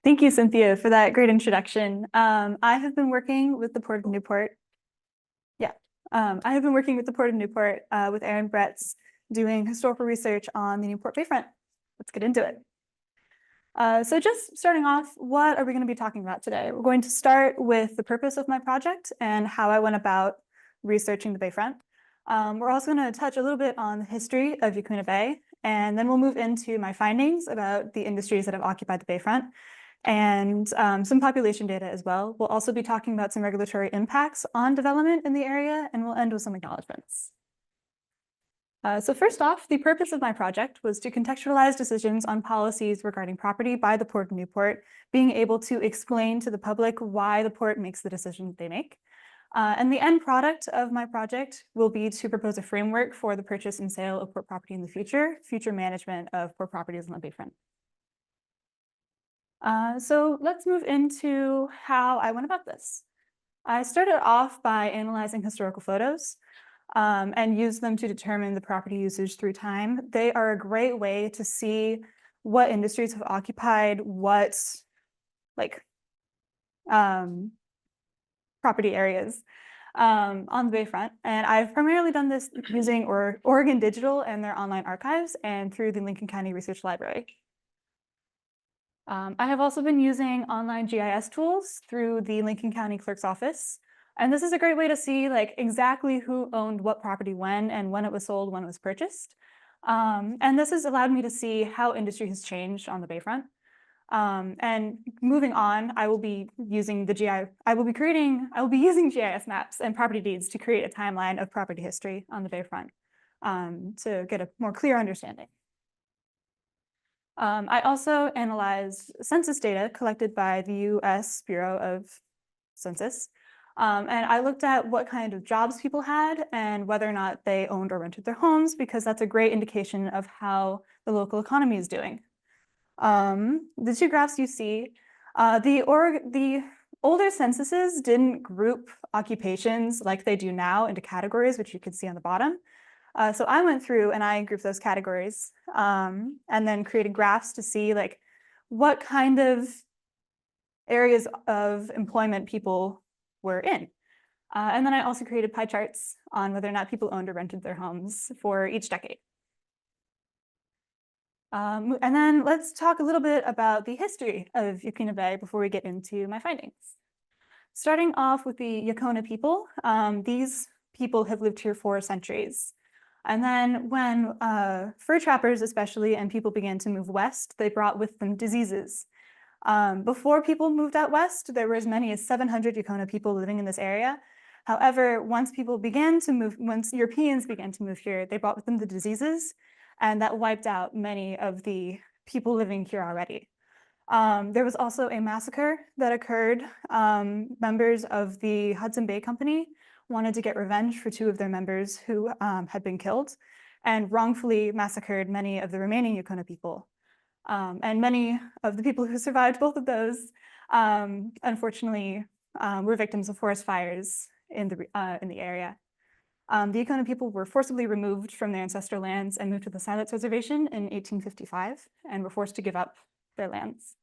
Thank you, Cynthia, for that great introduction. I have been working with the Port of Newport. Yeah, I have been working with the Port of Newport with Erin Bretz, doing historical research on the Newport Bayfront. Let's get into it. So just starting off, what are we going to be talking about today? We're going to start with the purpose of my project and how I went about researching the Bayfront. We're also going to touch a little bit on the history of Yaquina Bay, and then we'll move into my findings about the industries that have occupied the Bayfront and some population data as well. We'll also be talking about some regulatory impacts on development in the area, and we'll end with some acknowledgements. So first off, the purpose of my project was to contextualize decisions on policies regarding property by the Port of Newport, being able to explain to the public why the port makes the decisions they make. And the end product of my project will be to propose a framework for the purchase and sale of port property in the future management of port properties on the Bayfront. So let's move into how I went about this. I started off by analyzing historical photos and used them to determine the property usage through time. They are a great way to see what industries have occupied what property areas on the Bayfront. And I've primarily done this using Oregon Digital and their online archives and through the Lincoln County Research Library. I have also been using online GIS tools through the Lincoln County Clerk's Office. And this is a great way to see exactly who owned what property when and when it was sold, when it was purchased. And this has allowed me to see how industry has changed on the Bayfront. And moving on, I will be using using GIS maps and property deeds to create a timeline of property history on the Bayfront to get a more clear understanding. I also analyzed census data collected by the U.S. Bureau of Census. And I looked at what kind of jobs people had and whether or not they owned or rented their homes, because that's a great indication of how the local economy is doing. The two graphs you see, the older censuses didn't group occupations like they do now into categories, which you can see on the bottom. So I went through and I grouped those categories and then created graphs to see what kind of areas of employment people were in. And then I also created pie charts on whether or not people owned or rented their homes for each decade. And then let's talk a little bit about the history of Yaquina Bay before we get into my findings. Starting off with the Yacona people, these people have lived here for centuries. And then when fur trappers especially and people began to move west, they brought with them diseases. Before people moved out west, there were as many as 700 Yacona people living in this area. However, once Europeans began to move here, they brought with them the diseases, and that wiped out many of the people living here already. There was also a massacre that occurred. Members of the Hudson Bay Company wanted to get revenge for two of their members who had been killed and wrongfully massacred many of the remaining Yacona people. And many of the people who survived both of those, unfortunately, were victims of forest fires in the area. The Yacona people were forcibly removed from their ancestral lands and moved to the Silence Reservation in 1855 and were forced to give up their lands.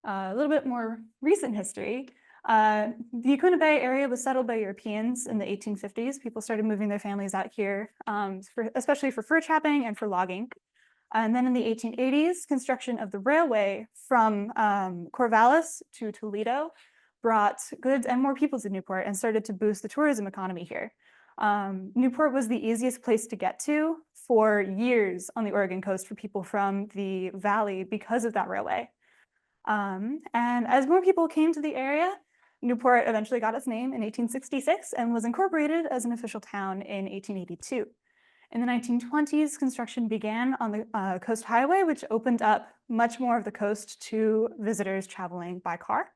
A little bit more recent history. The Yaquina Bay area was settled by Europeans in the 1850s. People started moving their families out here, especially for fur trapping and for logging. And then in the 1880s, construction of the railway from Corvallis to Toledo brought goods and more people to Newport and started to boost the tourism economy here. Newport was the easiest place to get to for years on the Oregon coast for people from the valley because of that railway. And as more people came to the area, Newport eventually got its name in 1866 and was incorporated as an official town in 1882. In the 1920s, construction began on the Coast Highway, which opened up much more of the coast to visitors traveling by car.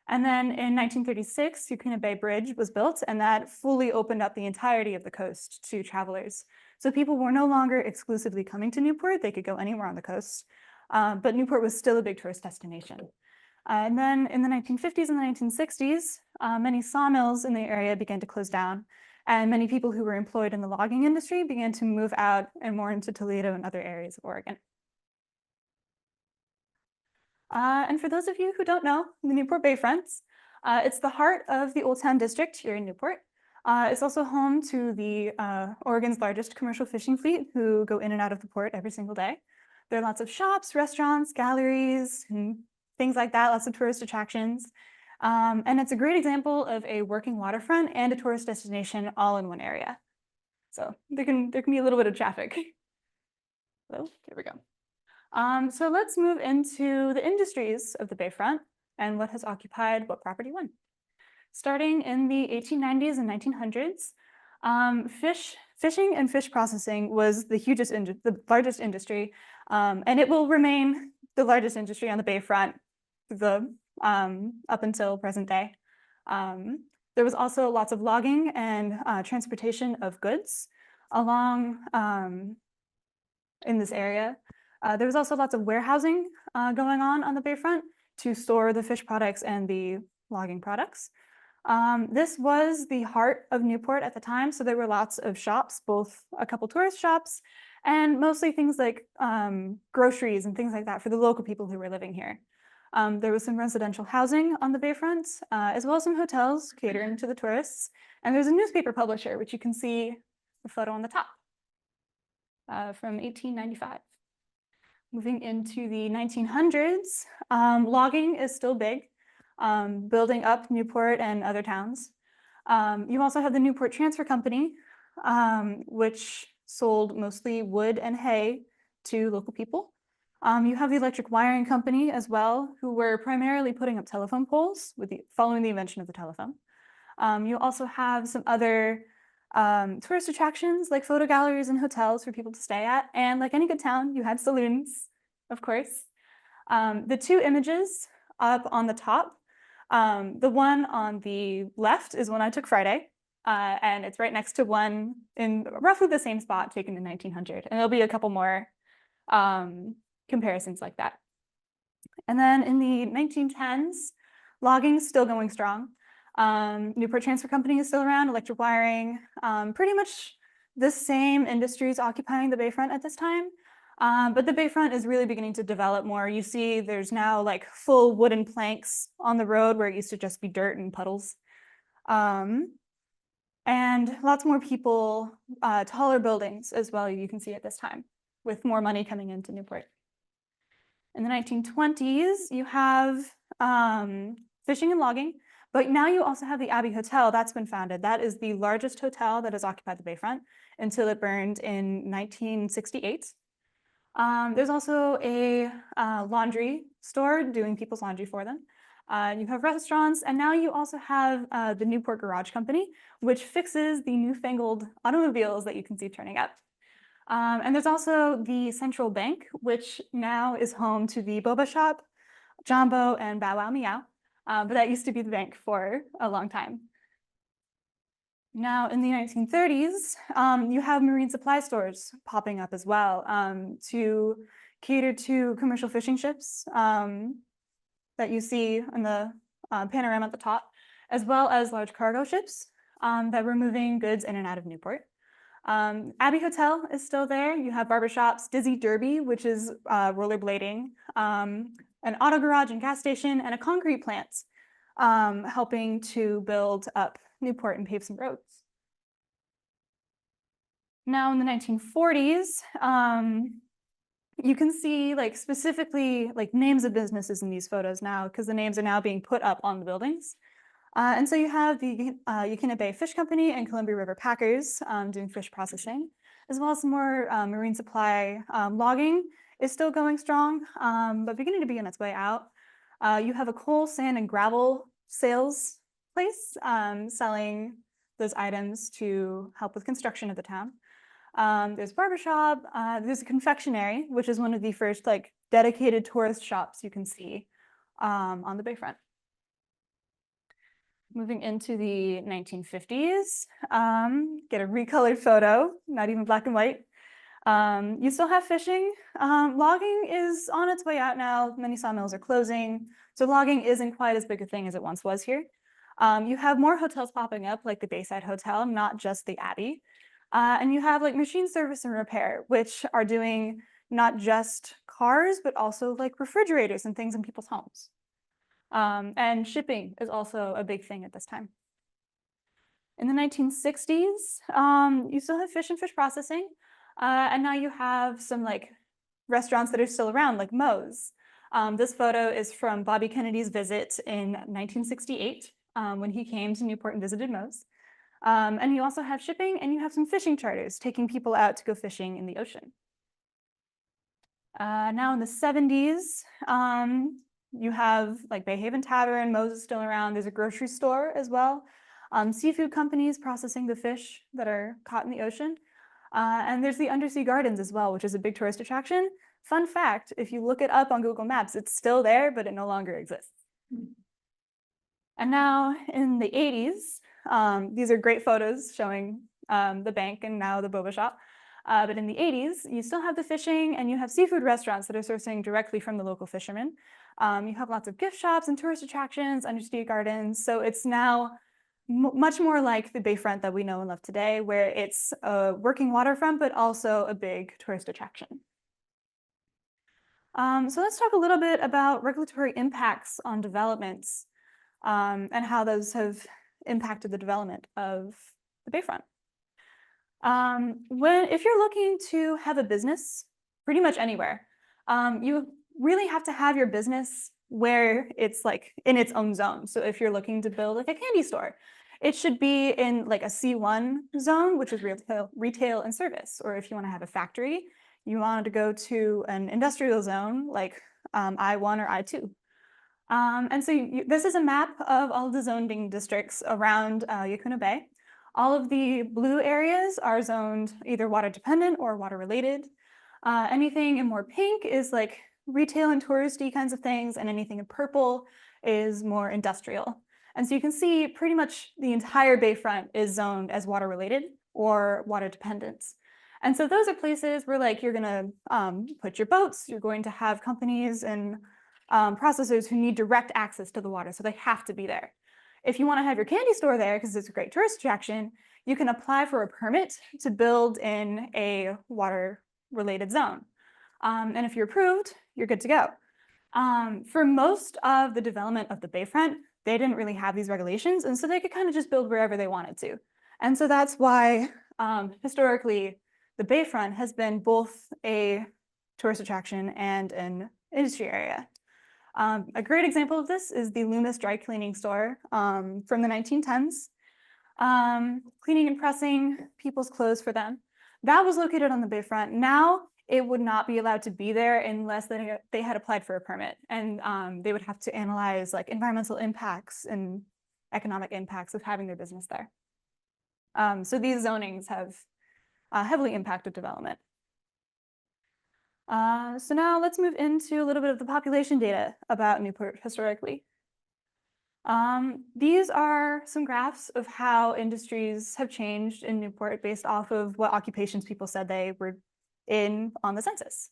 And then in 1936, Yaquina Bay Bridge was built, and that fully opened up the entirety of the coast to travelers. So people were no longer exclusively coming to Newport. They could go anywhere on the coast, but Newport was still a big tourist destination. And then in the 1950s and the 1960s, many sawmills in the area began to close down, and many people who were employed in the logging industry began to move out and more into Toledo and other areas of Oregon. And for those of you who don't know, the Newport Bayfront, it's the heart of the Old Town District here in Newport. It's also home to the Oregon's largest commercial fishing fleet who go in and out of the port every single day. There are lots of shops, restaurants, galleries, and things like that, lots of tourist attractions. And it's a great example of a working waterfront and a tourist destination all in one area. So there can be a little bit of traffic. So here we go. So let's move into the industries of the Bayfront and what has occupied what property when. Starting in the 1890s and 1900s, fishing and fish processing was the largest industry, and it will remain the largest industry on the Bayfront up until present day. There was also lots of logging and transportation of goods along in this area. There was also lots of warehousing going on the Bayfront to store the fish products and the logging products. This was the heart of Newport at the time, so there were lots of shops, both a couple tourist shops and mostly things like groceries and things like that for the local people who were living here. There was some residential housing on the Bayfront, as well as some hotels catering to the tourists. And there's a newspaper publisher, which you can see the photo on the top from 1895. Moving into the 1900s, logging is still big, building up Newport and other towns. You also have the Newport Transfer Company, which sold mostly wood and hay to local people. You have the Electric Wiring Company as well, who were primarily putting up telephone poles following the invention of the telephone. You also have some other tourist attractions like photo galleries and hotels for people to stay at. And like any good town, you had saloons, of course. The two images up on the top, the one on the left is one I took Friday, and it's right next to one in roughly the same spot taken in 1900. And there'll be a couple more comparisons like that. And then in the 1910s, logging is still going strong. Newport Transfer Company is still around, electric wiring, pretty much the same industries occupying the Bayfront at this time. But the Bayfront is really beginning to develop more. You see there's now like full wooden planks on the road where it used to just be dirt and puddles. And lots more people, taller buildings as well, you can see at this time, with more money coming into Newport. In the 1920s, you have fishing and logging, but now you also have the Abbey Hotel that's been founded. That is the largest hotel that has occupied the Bayfront until it burned in 1968. There's also a laundry store doing people's laundry for them. You have restaurants, and now you also have the Newport Garage Company, which fixes the newfangled automobiles that you can see turning up. And there's also the Central Bank, which now is home to the Boba Shop, Jumbo, and Bow Wow Meow. But that used to be the bank for a long time. Now, in the 1930s, you have marine supply stores popping up as well to cater to commercial fishing ships that you see on the panorama at the top, as well as large cargo ships that were moving goods in and out of Newport. Abbey Hotel is still there. You have barbershops, Dizzy Derby, which is rollerblading, an auto garage and gas station, and a concrete plant helping to build up Newport and pave some roads. Now in the 1940s, you can see like specifically like names of businesses in these photos now because the names are now being put up on the buildings. And so you have the Yaquina Bay Fish Company and Columbia River Packers doing fish processing, as well as some more marine supply. Logging is still going strong, but beginning to be on its way out. You have a coal, sand, and gravel sales place selling those items to help with construction of the town. There's a barbershop, there's a confectionery, which is one of the first like dedicated tourist shops you can see on the Bayfront. Moving into the 1950s, get a recolored photo, not even black and white. You still have fishing. Logging is on its way out now. Many sawmills are closing, so logging isn't quite as big a thing as it once was here. You have more hotels popping up, like the Bayside Hotel, not just the Abbey. And you have like machine service and repair, which are doing not just cars, but also like refrigerators and things in people's homes. And shipping is also a big thing at this time. In the 1960s, you still have fish and fish processing, and now you have some like restaurants that are still around, like Moe's. This photo is from Bobby Kennedy's visit in 1968, when he came to Newport and visited Moe's. And you also have shipping, and you have some fishing charters taking people out to go fishing in the ocean. Now in the 70s, you have like Bay Haven Tavern, Moe's is still around. There's a grocery store as well. Seafood companies processing the fish that are caught in the ocean. And there's the undersea gardens as well, which is a big tourist attraction. Fun fact, if you look it up on Google Maps, it's still there, but it no longer exists. And now in the 80s, these are great photos showing the bank and now the boba shop. But in the 80s, you still have the fishing and you have seafood restaurants that are sourcing directly from the local fishermen. You have lots of gift shops and tourist attractions, undersea gardens. So it's now much more like the bayfront that we know and love today, where it's a working waterfront, but also a big tourist attraction. So let's talk a little bit about regulatory impacts on developments and how those have impacted the development of the bayfront. If you're looking to have a business, pretty much anywhere, you really have to have your business where it's like in its own zone. So if you're looking to build like a candy store, it should be in like a C1 zone, which is retail and service. Or if you want to have a factory, you want to go to an industrial zone like I1 or I2. And so this is a map of all the zoning districts around Yaquina Bay. All of the blue areas are zoned either water dependent or water related. Anything in more pink is like retail and touristy kinds of things, and anything in purple is more industrial. And so you can see pretty much the entire bayfront is zoned as water related or water dependent. And so those are places where like you're gonna put your boats, you're going to have companies and processors who need direct access to the water, so they have to be there. If you want to have your candy store there, because it's a great tourist attraction, you can apply for a permit to build in a water-related zone. And if you're approved, you're good to go. For most of the development of the bayfront, they didn't really have these regulations, and so they could kind of just build wherever they wanted to. And so that's why historically the bayfront has been both a tourist attraction and an industry area. A great example of this is the Loomis dry cleaning store from the 1910s, cleaning and pressing people's clothes for them. That was located on the bayfront. Now it would not be allowed to be there unless they had applied for a permit, and they would have to analyze like environmental impacts and economic impacts of having their business there. So these zonings have heavily impacted development. So now let's move into a little bit of the population data about Newport historically. These are some graphs of how industries have changed in Newport based off of what occupations people said they were in on the census.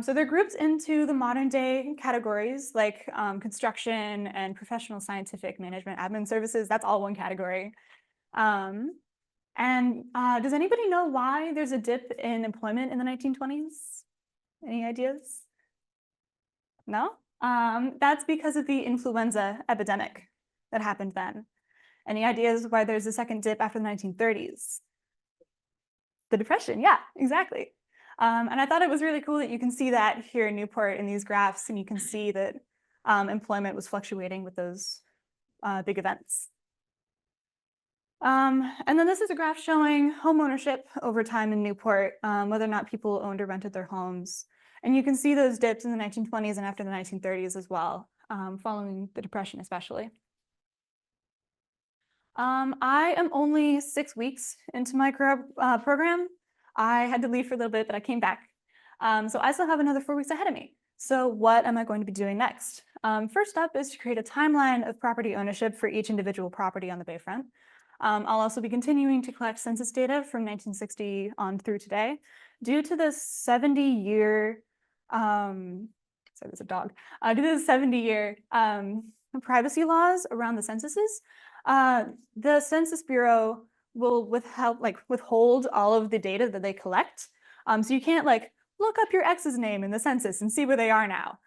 So they're grouped into the modern day categories like construction and professional scientific management admin services. That's all one category. Does anybody know why there's a dip in employment in the 1920s? Any ideas? No? That's because of the influenza epidemic that happened then. Any ideas why there's a second dip after the 1930s? The Depression, yeah, exactly. And I thought it was really cool that you can see that here in Newport in these graphs, and you can see that employment was fluctuating with those big events. And then this is a graph showing home ownership over time in Newport, whether or not people owned or rented their homes. And you can see those dips in the 1920s and after the 1930s as well, following the Depression especially. I am only 6 weeks into my career program. I had to leave for a little bit, but I came back. So I still have another 4 weeks ahead of me. So what am I going to be doing next? First up is to create a timeline of property ownership for each individual property on the bayfront. I'll also be continuing to collect census data from 1960 on through today. Due to the 70-year, sorry, there's a dog. Due to the 70-year privacy laws around the censuses, the Census Bureau will withhold all of the data that they collect. So you can't like look up your ex's name in the census and see where they are now.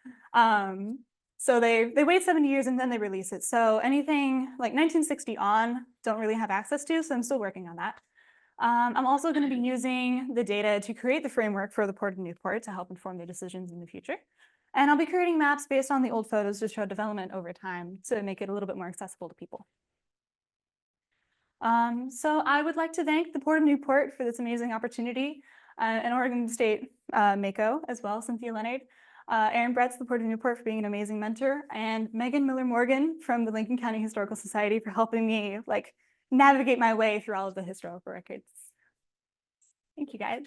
So they wait 70 years and then they release it. So anything like 1960 on, don't really have access to, so I'm still working on that. I'm also going to be using the data to create the framework for the Port of Newport to help inform their decisions in the future. And I'll be creating maps based on the old photos to show development over time to make it a little bit more accessible to people. So I would like to thank the Port of Newport for this amazing opportunity, and Oregon State MACO as well, Cynthia Leonard, Erin Bretz, the Port of Newport, for being an amazing mentor, and Megan Miller-Morgan from the Lincoln County Historical Society for helping me navigate my way through all of the historical records. Thank you, guys.